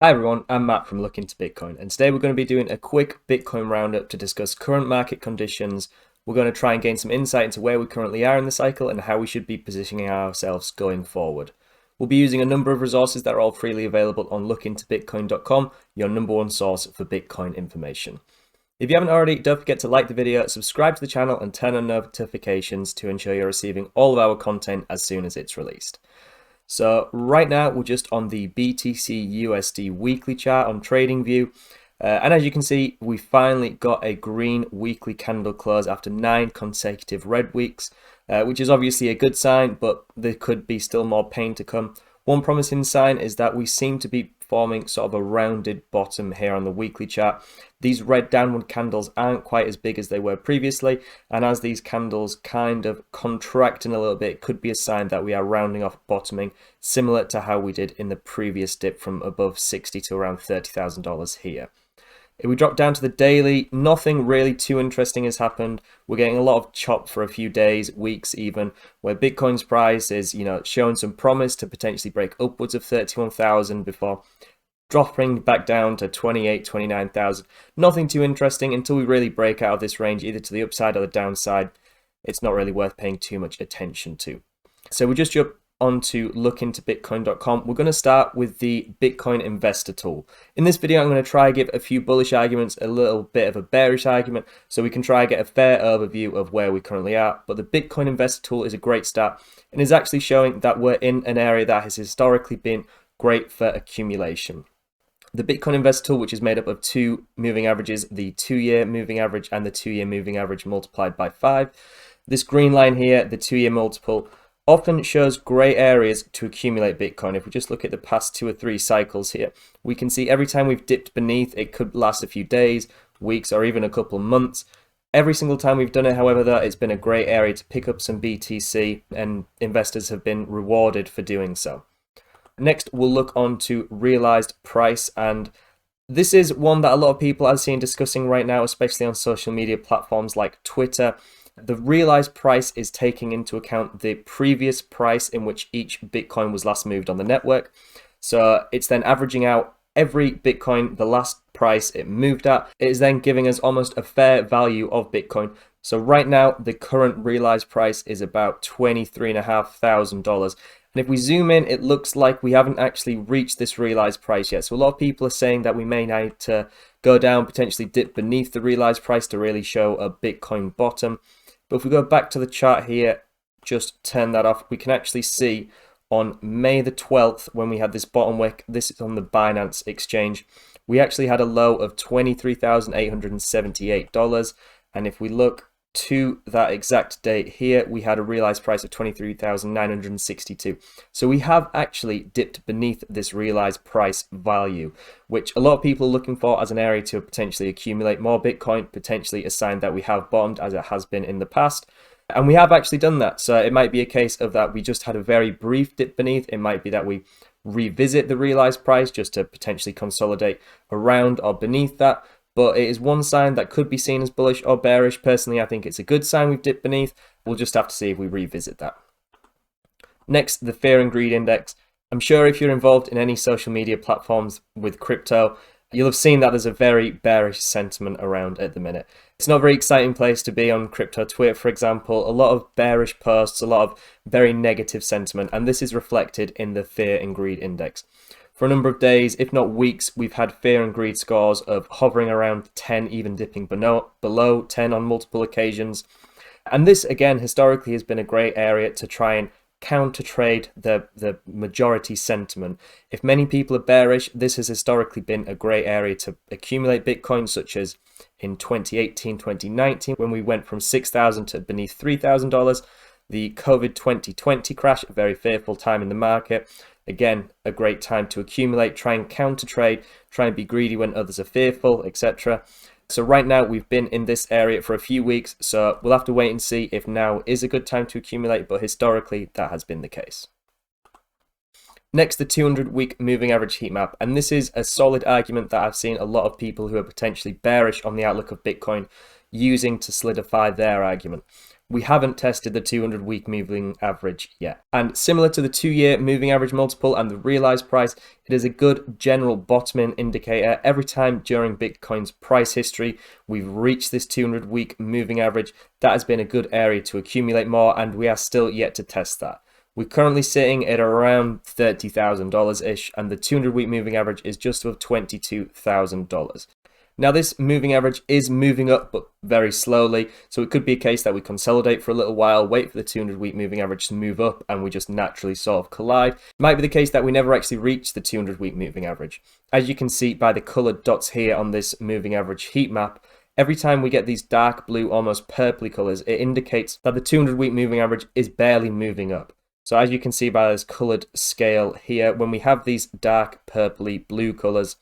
Hi everyone, I'm Matt from Look Into Bitcoin, and today we're going to be doing a quick Bitcoin roundup to discuss current market conditions. We're going to try and gain some insight into where we currently are in the cycle and how we should be positioning ourselves going forward. We'll be using a number of resources that are all freely available on lookintobitcoin.com, your number one source for Bitcoin information. If you haven't already, don't forget to like the video, subscribe to the channel, and turn on notifications to ensure you're receiving all of our content as soon as it's released. So right now we're just on the BTC USD weekly chart on TradingView. And as you can see, we finally got a green weekly candle close after 9 consecutive red weeks, which is obviously a good sign, but there could be still more pain to come. One promising sign is that we seem to be forming sort of a rounded bottom here on the weekly chart. These red downward candles aren't quite as big as they were previously, and as these candles kind of contracting a little bit, it could be a sign that we are rounding off bottoming, similar to how we did in the previous dip from above $60 to around $30,000 here. If we drop down to the daily, nothing really too interesting has happened. We're getting a lot of chop for a few days, weeks even, where Bitcoin's price is, showing some promise to potentially break upwards of 31,000 before dropping back down to 28, 29,000. Nothing too interesting until we really break out of this range, either to the upside or the downside. It's not really worth paying too much attention to. So we just jump on to lookintobitcoin.com. We're going to start with the Bitcoin investor tool. In this video, I'm going to try and give a few bullish arguments, a little bit of a bearish argument, so we can try and get a fair overview of where we currently are. But the Bitcoin investor tool is a great start and is actually showing that we're in an area that has historically been great for accumulation. The Bitcoin investor tool, which is made up of two moving averages, the 2-year moving average and the 2-year moving average multiplied by 5. This green line here, the 2-year multiple, often shows grey areas to accumulate Bitcoin. If we just look at the past 2 or 3 cycles here, we can see every time we've dipped beneath, it could last a few days, weeks, or even a couple of months. Every single time we've done it, however, though, it's been a grey area to pick up some BTC, and investors have been rewarded for doing so. Next, we'll look on to realized price, and this is one that a lot of people I've seen discussing right now, especially on social media platforms like Twitter. The realized price is taking into account the previous price in which each Bitcoin was last moved on the network. So it's then averaging out every Bitcoin, the last price it moved at. It is then giving us almost a fair value of Bitcoin. So right now, the current realized price is about $23,500. And if we zoom in, it looks like we haven't actually reached this realized price yet. So a lot of people are saying that we may need to go down, potentially dip beneath the realized price to really show a Bitcoin bottom. But if we go back to the chart here, just turn that off, we can actually see on May the 12th, when we had this bottom wick, this is on the Binance exchange, we actually had a low of $23,878. And if we look to that exact date here, we had a realized price of $23,962. So we have actually dipped beneath this realized price value, which a lot of people are looking for as an area to potentially accumulate more Bitcoin, potentially a sign that we have bottomed as it has been in the past. And we have actually done that. So it might be a case of that we just had a very brief dip beneath. It might be that we revisit the realized price just to potentially consolidate around or beneath that. But it is one sign that could be seen as bullish or bearish. Personally, I think it's a good sign we've dipped beneath. We'll just have to see if we revisit that. Next, the Fear and Greed Index. I'm sure if you're involved in any social media platforms with crypto, you'll have seen that there's a very bearish sentiment around at the minute. It's not a very exciting place to be on crypto Twitter, for example. A lot of bearish posts, a lot of very negative sentiment, and this is reflected in the Fear and Greed Index. For a number of days, if not weeks, we've had fear and greed scores of hovering around 10, even dipping below 10 on multiple occasions. And this, again, historically has been a great area to try and counter trade the majority sentiment. If many people are bearish, this has historically been a great area to accumulate Bitcoin, such as in 2018, 2019, when we went from $6,000 to beneath $3,000. The COVID 2020 crash, a very fearful time in the market. Again, a great time to accumulate, try and counter trade, try and be greedy when others are fearful, etc. So right now we've been in this area for a few weeks, so we'll have to wait and see if now is a good time to accumulate, but historically that has been the case. Next, the 200-week moving average heat map, and this is a solid argument that I've seen a lot of people who are potentially bearish on the outlook of Bitcoin using to solidify their argument. we haven't tested the 200-week moving average yet. And similar to the 2-year moving average multiple and the realized price, it is a good general bottoming indicator. Every time during Bitcoin's price history we've reached this 200-week moving average, that has been a good area to accumulate more, and we are still yet to test that. We're currently sitting at around $30,000-ish, and the 200-week moving average is just above $22,000. Now this moving average is moving up, but very slowly, so it could be a case that we consolidate for a little while, wait for the 200-week moving average to move up, and we just naturally sort of collide. It might be the case that we never actually reach the 200-week moving average. As you can see by the coloured dots here on this moving average heat map, every time we get these dark blue, almost purpley colours, it indicates that the 200-week moving average is barely moving up. So as you can see by this coloured scale here, when we have these dark purpley blue colours,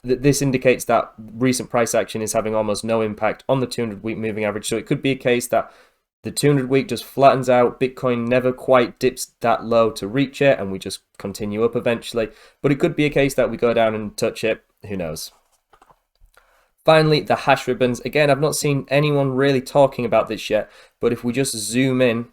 this indicates that recent price action is having almost no impact on the 200-week moving average. So it could be a case that the 200-week just flattens out, Bitcoin never quite dips that low to reach it, and we just continue up eventually. But it could be a case that we go down and touch it, who knows. Finally, the hash ribbons. Again, I've not seen anyone really talking about this yet, but if we just zoom in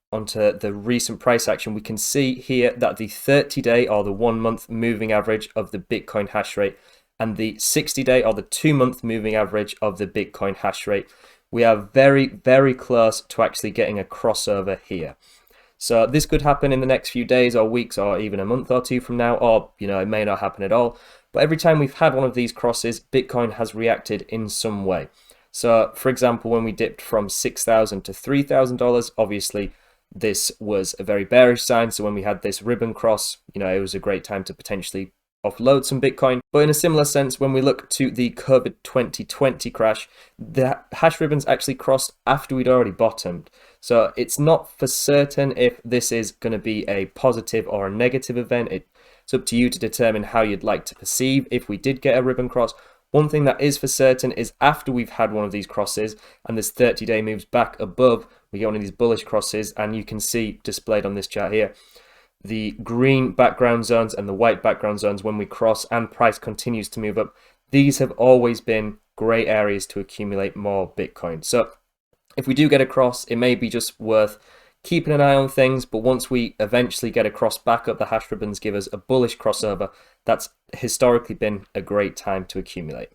onto the recent price action, we can see here that the 30-day or the 1-month moving average of the Bitcoin hash rate and the 60-day or the 2-month moving average of the Bitcoin hash rate, we are very, very close to actually getting a crossover here. So this could happen in the next few days or weeks or even a month or two from now, or it may not happen at all. But every time we've had one of these crosses, Bitcoin has reacted in some way. So for example, when we dipped from $6,000 to $3,000, obviously this was a very bearish sign. So when we had this ribbon cross, it was a great time to potentially offload some Bitcoin. But in a similar sense, when we look to the COVID 2020 crash, the hash ribbons actually crossed after we'd already bottomed. So it's not for certain if this is going to be a positive or a negative event. It's up to you to determine how you'd like to perceive if we did get a ribbon cross. One thing that is for certain is after we've had one of these crosses and this 30-day moves back above, we get one of these bullish crosses, and you can see displayed on this chart here, the green background zones and the white background zones when we cross and price continues to move up. These have always been great areas to accumulate more Bitcoin. So if we do get a cross, it may be just worth keeping an eye on things, but once we eventually get a cross back up, the hash ribbons give us a bullish crossover. That's historically been a great time to accumulate.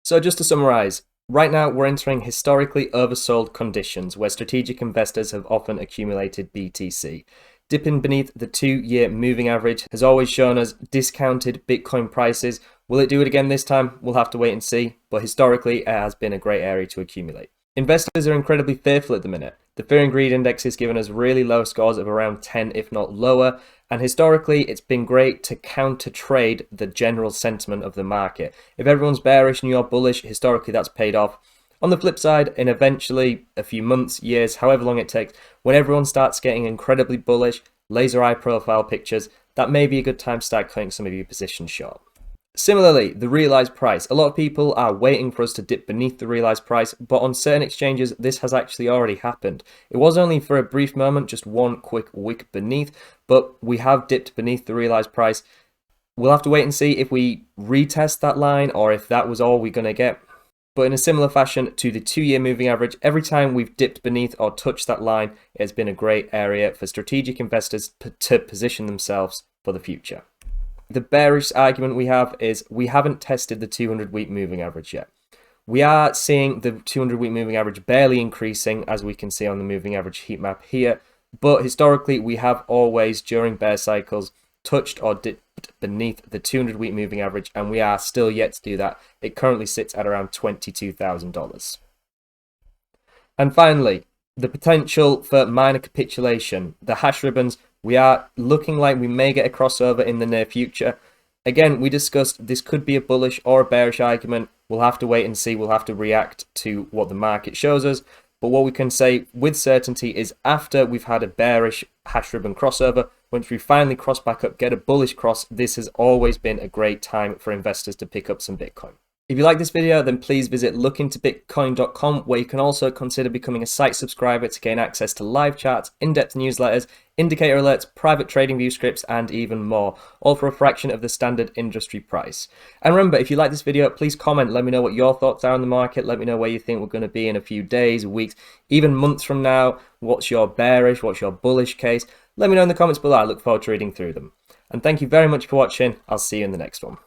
So just to summarize, right now we're entering historically oversold conditions where strategic investors have often accumulated BTC. Dipping beneath the 2-year moving average has always shown us discounted Bitcoin prices. Will it do it again this time? We'll have to wait and see, but historically it has been a great area to accumulate. Investors are incredibly fearful at the minute. The Fear and Greed Index has given us really low scores of around 10, if not lower, and historically it's been great to counter trade the general sentiment of the market. If everyone's bearish and you're bullish, historically that's paid off. On the flip side, in eventually a few months, years, however long it takes, when everyone starts getting incredibly bullish, laser eye profile pictures, that may be a good time to start cutting some of your positions short. Similarly, the realized price. A lot of people are waiting for us to dip beneath the realized price, but on certain exchanges, this has actually already happened. It was only for a brief moment, just one quick wick beneath, but we have dipped beneath the realized price. We'll have to wait and see if we retest that line or if that was all we're going to get. But in a similar fashion to the 2-year moving average, every time we've dipped beneath or touched that line, it has been a great area for strategic investors to position themselves for the future. The bearish argument we have is we haven't tested the 200-week moving average yet. We are seeing the 200-week moving average barely increasing, as we can see on the moving average heat map here. But historically, we have always, during bear cycles, touched or dipped beneath the 200-week moving average, and we are still yet to do that. It currently sits at around $22,000. And finally, the potential for minor capitulation. The hash ribbons, we are looking like we may get a crossover in the near future. Again, we discussed this could be a bullish or a bearish argument. We'll have to wait and see. We'll have to react to what the market shows us. But what we can say with certainty is after we've had a bearish hash ribbon crossover, once we finally cross back up, get a bullish cross, this has always been a great time for investors to pick up some Bitcoin. If you like this video, then please visit lookintobitcoin.com, where you can also consider becoming a site subscriber to gain access to live chats, in-depth newsletters, indicator alerts, private trading view scripts, and even more, all for a fraction of the standard industry price. And remember, if you like this video, please comment, let me know what your thoughts are on the market, let me know where you think we're going to be in a few days, weeks, even months from now. What's your bearish, what's your bullish case? Let me know in the comments below. I look forward to reading through them. And thank you very much for watching. I'll see you in the next one.